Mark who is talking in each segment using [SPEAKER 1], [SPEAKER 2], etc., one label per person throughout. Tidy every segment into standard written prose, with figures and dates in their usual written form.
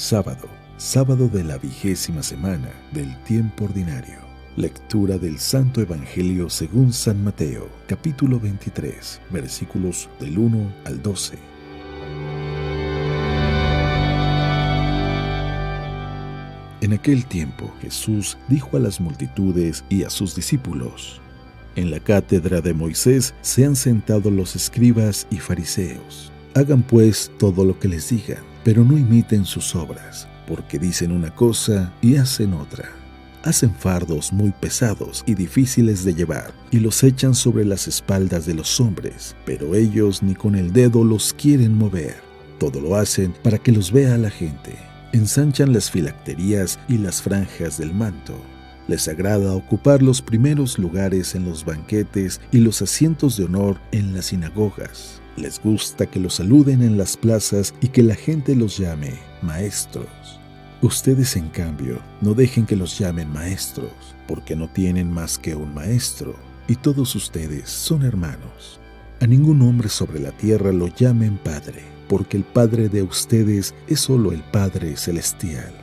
[SPEAKER 1] Sábado de la 20ª semana del tiempo ordinario. Lectura del Santo Evangelio según San Mateo, capítulo 23, versículos del 1 al 12. En aquel tiempo Jesús dijo a las multitudes y a sus discípulos: En la cátedra de Moisés se han sentado los escribas y fariseos. Hagan pues todo lo que les digan, pero no imiten sus obras, porque dicen una cosa y hacen otra. Hacen fardos muy pesados y difíciles de llevar, y los echan sobre las espaldas de los hombres, pero ellos ni con el dedo los quieren mover. Todo lo hacen para que los vea la gente. Ensanchan las filacterías y las franjas del manto. Les agrada ocupar los primeros lugares en los banquetes y los asientos de honor en las sinagogas. Les gusta que los saluden en las plazas y que la gente los llame maestros. Ustedes, en cambio, no dejen que los llamen maestros, porque no tienen más que un maestro, y todos ustedes son hermanos. A ningún hombre sobre la tierra lo llamen Padre, porque el Padre de ustedes es solo el Padre Celestial.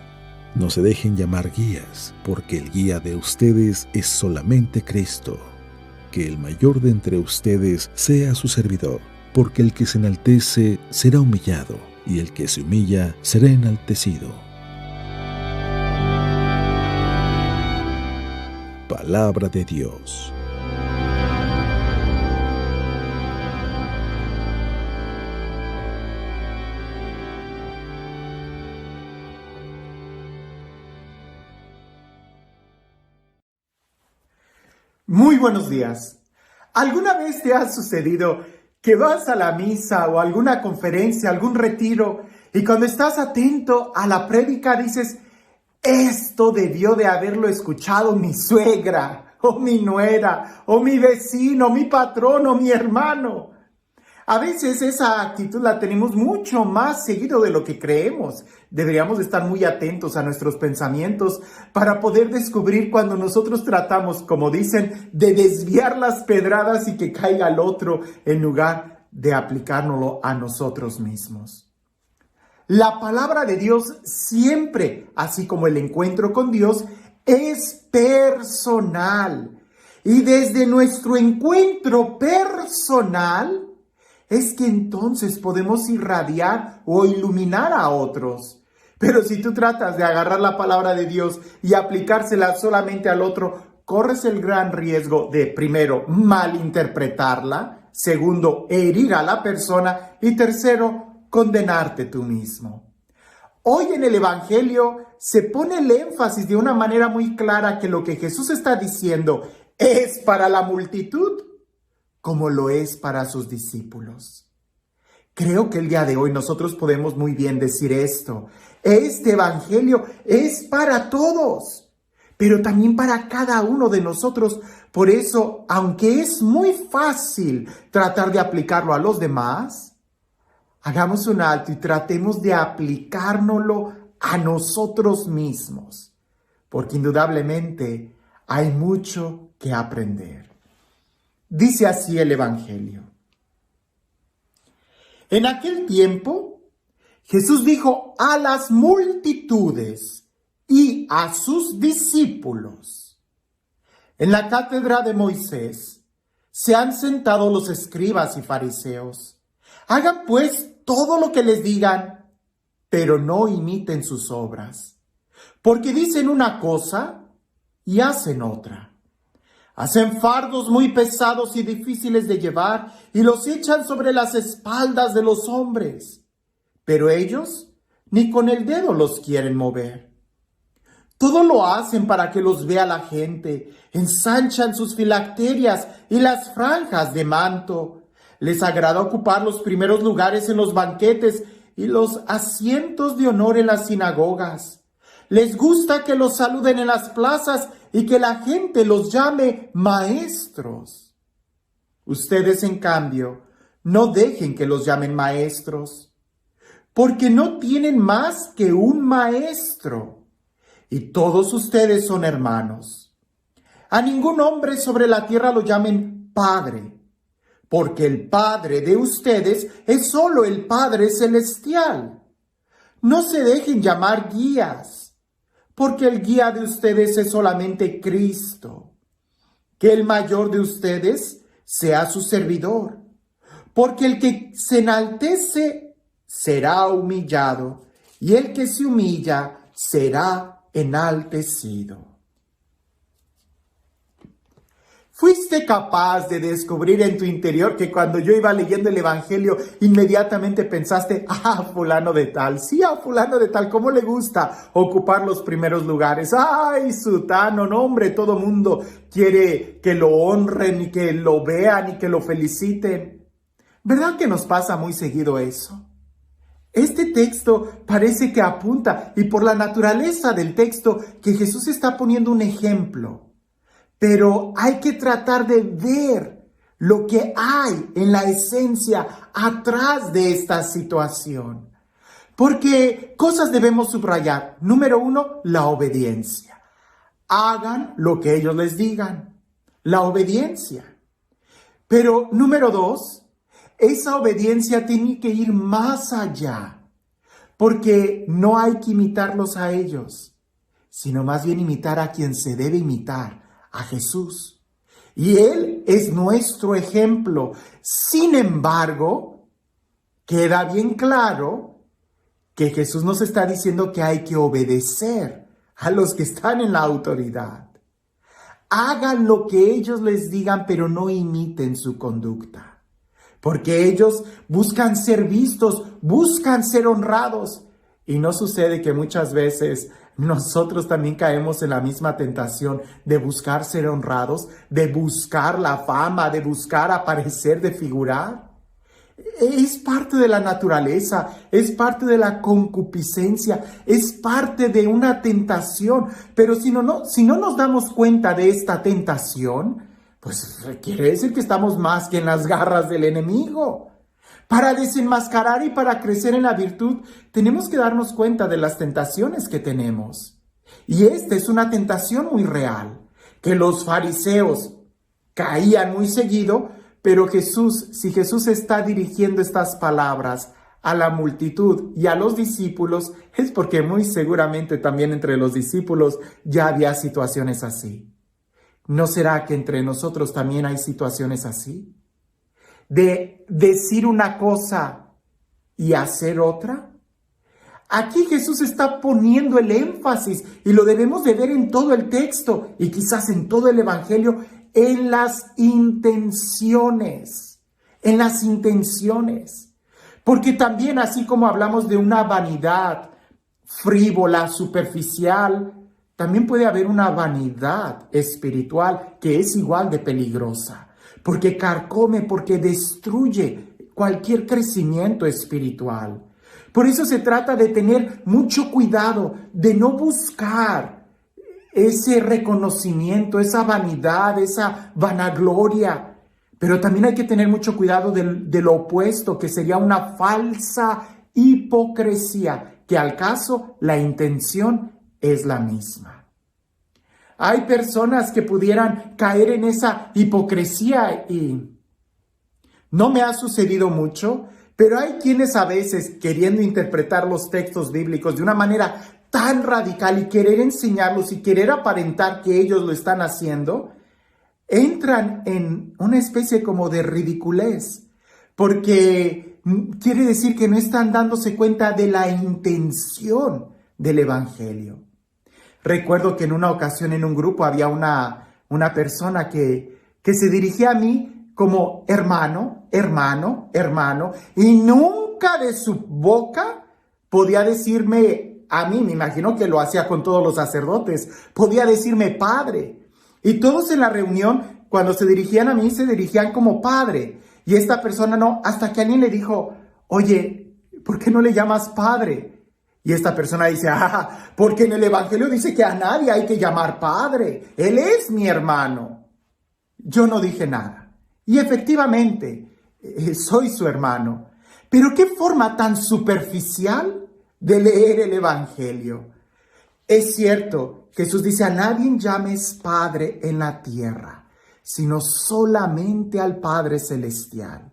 [SPEAKER 1] No se dejen llamar guías, porque el guía de ustedes es solamente Cristo. Que el mayor de entre ustedes sea su servidor, porque el que se enaltece será humillado, y el que se humilla será enaltecido. Palabra de Dios.
[SPEAKER 2] Muy buenos días. ¿Alguna vez te ha sucedido que vas a la misa o a alguna conferencia, algún retiro, y cuando estás atento a la prédica dices: esto debió de haberlo escuchado mi suegra, o mi nuera, o mi vecino, mi patrón, o mi hermano? A veces esa actitud la tenemos mucho más seguido de lo que creemos. Deberíamos estar muy atentos a nuestros pensamientos para poder descubrir cuando nosotros tratamos, como dicen, de desviar las pedradas y que caiga al otro en lugar de aplicárnoslo a nosotros mismos. La palabra de Dios siempre, así como el encuentro con Dios, es personal. Y desde nuestro encuentro personal es que entonces podemos irradiar o iluminar a otros. Pero si tú tratas de agarrar la palabra de Dios y aplicársela solamente al otro, corres el gran riesgo de, primero, malinterpretarla, segundo, herir a la persona y tercero, condenarte tú mismo. Hoy en el Evangelio se pone el énfasis de una manera muy clara que lo que Jesús está diciendo es para la multitud, como lo es para sus discípulos. Creo que el día de hoy nosotros podemos muy bien decir esto. Este Evangelio es para todos, pero también para cada uno de nosotros. Por eso, aunque es muy fácil tratar de aplicarlo a los demás, hagamos un alto y tratemos de aplicárnoslo a nosotros mismos, porque indudablemente hay mucho que aprender. Dice así el Evangelio. En aquel tiempo, Jesús dijo a las multitudes y a sus discípulos: En la cátedra de Moisés se han sentado los escribas y fariseos. Hagan pues todo lo que les digan, pero no imiten sus obras, porque dicen una cosa y hacen otra. Hacen fardos muy pesados y difíciles de llevar y los echan sobre las espaldas de los hombres, pero ellos ni con el dedo los quieren mover. Todo lo hacen para que los vea la gente. Ensanchan sus filacterias y las franjas de manto. Les agrada ocupar los primeros lugares en los banquetes y los asientos de honor en las sinagogas. Les gusta que los saluden en las plazas y que la gente los llame maestros. Ustedes, en cambio, no dejen que los llamen maestros, porque no tienen más que un maestro, y todos ustedes son hermanos. A ningún hombre sobre la tierra lo llamen Padre, porque el Padre de ustedes es solo el Padre Celestial. No se dejen llamar guías, porque el guía de ustedes es solamente Cristo. Que el mayor de ustedes sea su servidor, porque el que se enaltece será humillado, y el que se humilla será enaltecido. ¿Fuiste capaz de descubrir en tu interior que cuando yo iba leyendo el Evangelio, inmediatamente pensaste, fulano de tal, sí, a fulano de tal, cómo le gusta ocupar los primeros lugares? Ay, sutano, no hombre, todo mundo quiere que lo honren y que lo vean y que lo feliciten. ¿Verdad que nos pasa muy seguido eso? Este texto parece que apunta, y por la naturaleza del texto, que Jesús está poniendo un ejemplo. Pero hay que tratar de ver lo que hay en la esencia atrás de esta situación. Porque cosas debemos subrayar. Número 1, la obediencia. Hagan lo que ellos les digan. La obediencia. Pero número 2, esa obediencia tiene que ir más allá. Porque no hay que imitarlos a ellos, sino más bien imitar a quien se debe imitar, a Jesús. Y Él es nuestro ejemplo. Sin embargo, queda bien claro que Jesús nos está diciendo que hay que obedecer a los que están en la autoridad. Hagan lo que ellos les digan, pero no imiten su conducta. Porque ellos buscan ser vistos, buscan ser honrados. Y no sucede que muchas veces nosotros también caemos en la misma tentación de buscar ser honrados, de buscar la fama, de buscar aparecer, de figurar? Es parte de la naturaleza, es parte de la concupiscencia, es parte de una tentación. Pero si no nos damos cuenta de esta tentación, pues quiere decir que estamos más que en las garras del enemigo. Para desenmascarar y para crecer en la virtud, tenemos que darnos cuenta de las tentaciones que tenemos. Y esta es una tentación muy real, que los fariseos caían muy seguido, pero si Jesús está dirigiendo estas palabras a la multitud y a los discípulos, es porque muy seguramente también entre los discípulos ya había situaciones así. ¿No será que entre nosotros también hay situaciones así? De decir una cosa y hacer otra. Aquí Jesús está poniendo el énfasis, y lo debemos de ver en todo el texto y quizás en todo el Evangelio, en las intenciones. En las intenciones. Porque también, así como hablamos de una vanidad frívola, superficial, también puede haber una vanidad espiritual que es igual de peligrosa. Porque carcome, porque destruye cualquier crecimiento espiritual. Por eso se trata de tener mucho cuidado, de no buscar ese reconocimiento, esa vanidad, esa vanagloria. Pero también hay que tener mucho cuidado de lo opuesto, que sería una falsa hipocresía, que al caso la intención es la misma. Hay personas que pudieran caer en esa hipocresía y no me ha sucedido mucho, pero hay quienes a veces, queriendo interpretar los textos bíblicos de una manera tan radical y querer enseñarlos y querer aparentar que ellos lo están haciendo, entran en una especie como de ridiculez, porque quiere decir que no están dándose cuenta de la intención del Evangelio. Recuerdo que en una ocasión en un grupo había una persona que se dirigía a mí como hermano, y nunca de su boca podía decirme a mí, me imagino que lo hacía con todos los sacerdotes, podía decirme padre. Y todos en la reunión, cuando se dirigían a mí, se dirigían como padre. Y esta persona no, hasta que alguien le dijo, oye, ¿por qué no le llamas padre? Y esta persona dice, porque en el Evangelio dice que a nadie hay que llamar padre. Él es mi hermano. Yo no dije nada. Y efectivamente, soy su hermano. Pero qué forma tan superficial de leer el Evangelio. Es cierto, Jesús dice, a nadie llames Padre en la tierra, sino solamente al Padre Celestial.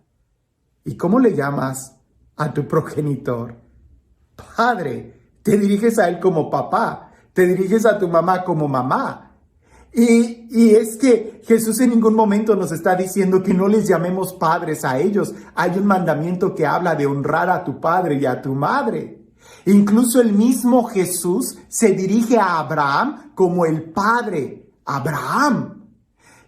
[SPEAKER 2] ¿Y cómo le llamas a tu progenitor? Padre, te diriges a Él como papá, te diriges a tu mamá como mamá. Y es que Jesús en ningún momento nos está diciendo que no les llamemos padres a ellos. Hay un mandamiento que habla de honrar a tu padre y a tu madre. Incluso el mismo Jesús se dirige a Abraham como el padre, Abraham.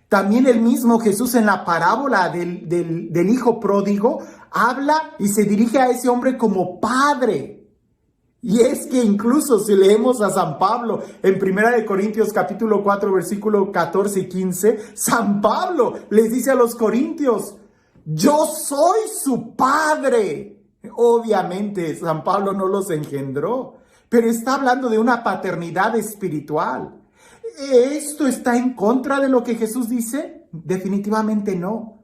[SPEAKER 2] También el mismo Jesús en la parábola del hijo pródigo habla y se dirige a ese hombre como padre. Y es que incluso si leemos a San Pablo en 1 Corintios capítulo 4 versículo 14 y 15, San Pablo les dice a los corintios, yo soy su padre. Obviamente San Pablo no los engendró, pero está hablando de una paternidad espiritual. ¿Esto está en contra de lo que Jesús dice? Definitivamente no.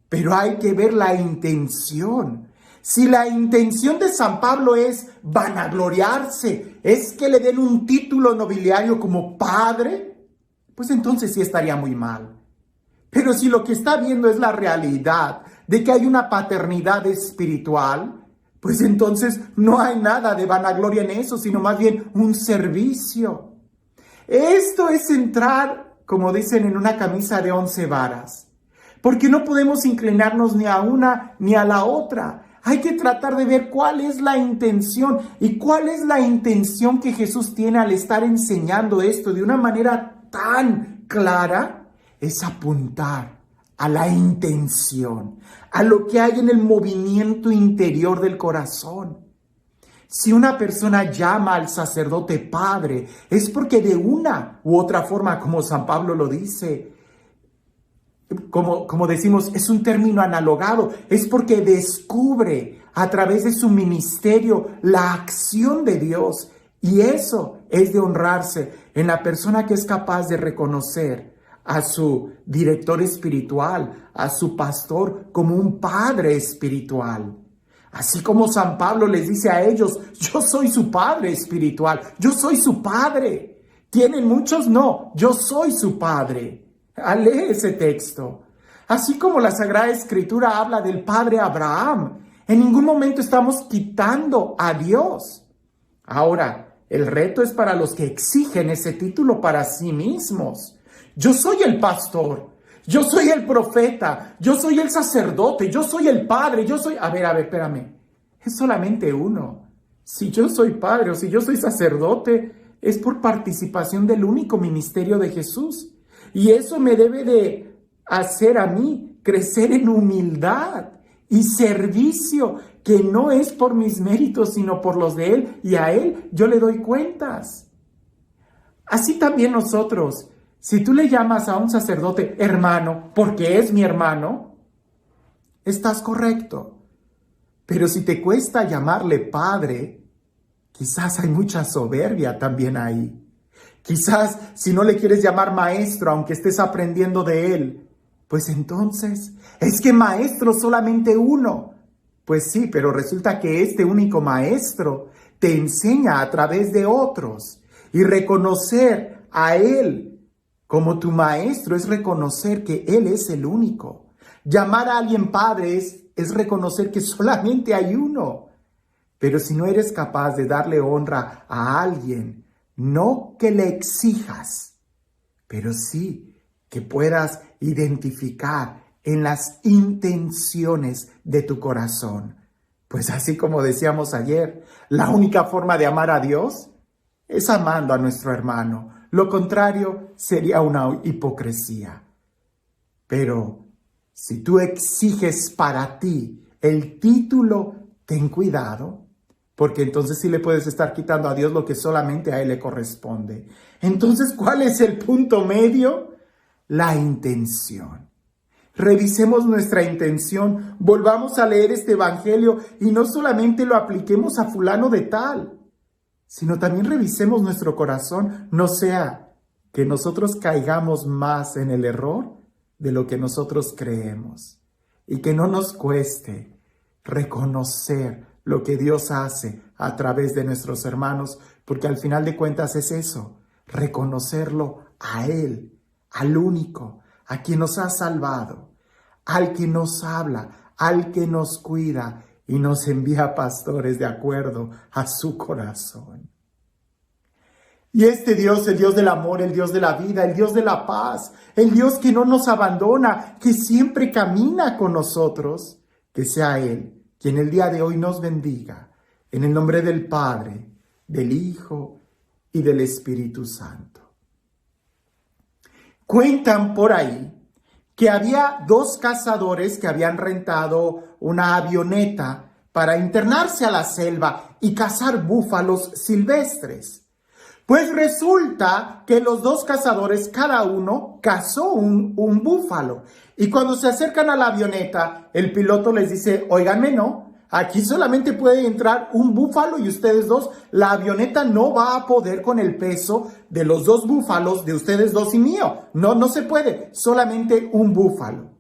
[SPEAKER 2] Pero hay que ver la intención. Si la intención de San Pablo es vanagloriarse, es que le den un título nobiliario como padre, pues entonces sí estaría muy mal. Pero si lo que está viendo es la realidad de que hay una paternidad espiritual, pues entonces no hay nada de vanagloria en eso, sino más bien un servicio. Esto es entrar, como dicen, en una camisa de 11 varas, porque no podemos inclinarnos ni a una ni a la otra. Hay que tratar de ver cuál es la intención y cuál es la intención que Jesús tiene al estar enseñando esto de una manera tan clara. Es apuntar a la intención, a lo que hay en el movimiento interior del corazón. Si una persona llama al sacerdote padre, es porque de una u otra forma, como San Pablo lo dice, como decimos, es un término analogado, es porque descubre a través de su ministerio la acción de Dios. Y eso es de honrarse en la persona que es capaz de reconocer a su director espiritual, a su pastor, como un padre espiritual. Así como San Pablo les dice a ellos, yo soy su padre espiritual, yo soy su padre. ¿Tienen muchos? No, yo soy su padre. Lee ese texto. Así como la Sagrada Escritura habla del padre Abraham, en ningún momento estamos quitando a Dios. Ahora, el reto es para los que exigen ese título para sí mismos. Yo soy el pastor, yo soy el profeta, yo soy el sacerdote, yo soy el padre, yo soy... A ver, espérame. Es solamente uno. Si yo soy padre o si yo soy sacerdote, es por participación del único ministerio de Jesús. Y eso me debe de hacer a mí crecer en humildad y servicio, que no es por mis méritos, sino por los de Él. Y a Él yo le doy cuentas. Así también nosotros, si tú le llamas a un sacerdote hermano, porque es mi hermano, estás correcto. Pero si te cuesta llamarle padre, quizás hay mucha soberbia también ahí. Quizás si no le quieres llamar maestro, aunque estés aprendiendo de él, pues entonces, es que maestro solamente uno. Pues sí, pero resulta que este único maestro te enseña a través de otros. Y reconocer a él como tu maestro es reconocer que él es el único. Llamar a alguien padre es reconocer que solamente hay uno. Pero si no eres capaz de darle honra a alguien, no que le exijas, pero sí que puedas identificar en las intenciones de tu corazón. Pues así como decíamos ayer, la única forma de amar a Dios es amando a nuestro hermano. Lo contrario sería una hipocresía. Pero si tú exiges para ti el título, ten cuidado, porque entonces sí le puedes estar quitando a Dios lo que solamente a Él le corresponde. Entonces, ¿cuál es el punto medio? La intención. Revisemos nuestra intención, volvamos a leer este evangelio y no solamente lo apliquemos a fulano de tal, sino también revisemos nuestro corazón, no sea que nosotros caigamos más en el error de lo que nosotros creemos y que no nos cueste reconocer lo que Dios hace a través de nuestros hermanos, porque al final de cuentas es eso, reconocerlo a Él, al único, a quien nos ha salvado, al que nos habla, al que nos cuida y nos envía pastores de acuerdo a su corazón. Y este Dios, el Dios del amor, el Dios de la vida, el Dios de la paz, el Dios que no nos abandona, que siempre camina con nosotros, que sea Él quien el día de hoy nos bendiga, en el nombre del Padre, del Hijo y del Espíritu Santo. Cuentan por ahí que había 2 cazadores que habían rentado una avioneta para internarse a la selva y cazar búfalos silvestres. Pues resulta que los 2 cazadores, cada uno cazó un búfalo. Y cuando se acercan a la avioneta, el piloto les dice, óiganme, no, aquí solamente puede entrar un búfalo y ustedes 2, la avioneta no va a poder con el peso de los 2 búfalos, de ustedes 2 y mío. No se puede, solamente un búfalo.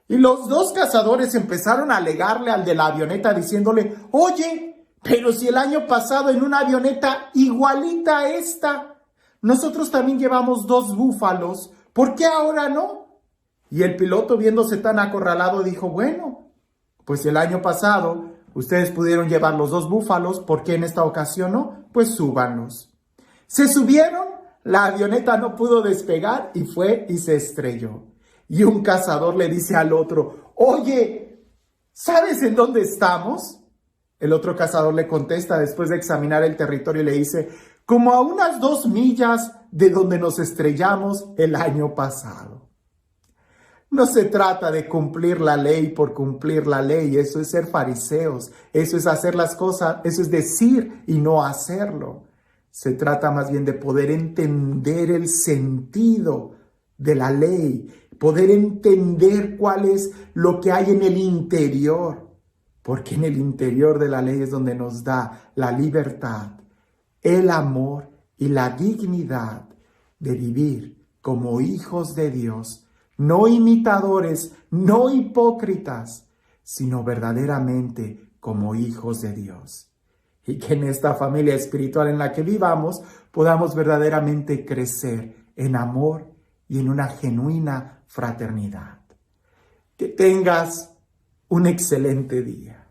[SPEAKER 2] Y los 2 cazadores empezaron a alegarle al de la avioneta diciéndole, oye, pero si el año pasado en una avioneta igualita a esta, nosotros también llevamos 2 búfalos, ¿por qué ahora no? Y el piloto, viéndose tan acorralado, dijo, bueno, pues el año pasado ustedes pudieron llevar los 2 búfalos, ¿por qué en esta ocasión no? Pues súbanlos. Se subieron, la avioneta no pudo despegar y fue y se estrelló. Y un cazador le dice al otro, oye, ¿sabes en dónde estamos? El otro cazador le contesta después de examinar el territorio y le dice, como a unas 2 millas de donde nos estrellamos el año pasado. No se trata de cumplir la ley por cumplir la ley, eso es ser fariseos, eso es hacer las cosas, eso es decir y no hacerlo. Se trata más bien de poder entender el sentido de la ley, poder entender cuál es lo que hay en el interior. Porque en el interior de la ley es donde nos da la libertad, el amor y la dignidad de vivir como hijos de Dios, no imitadores, no hipócritas, sino verdaderamente como hijos de Dios. Y que en esta familia espiritual en la que vivamos podamos verdaderamente crecer en amor y en una genuina fraternidad. Que tengas un excelente día.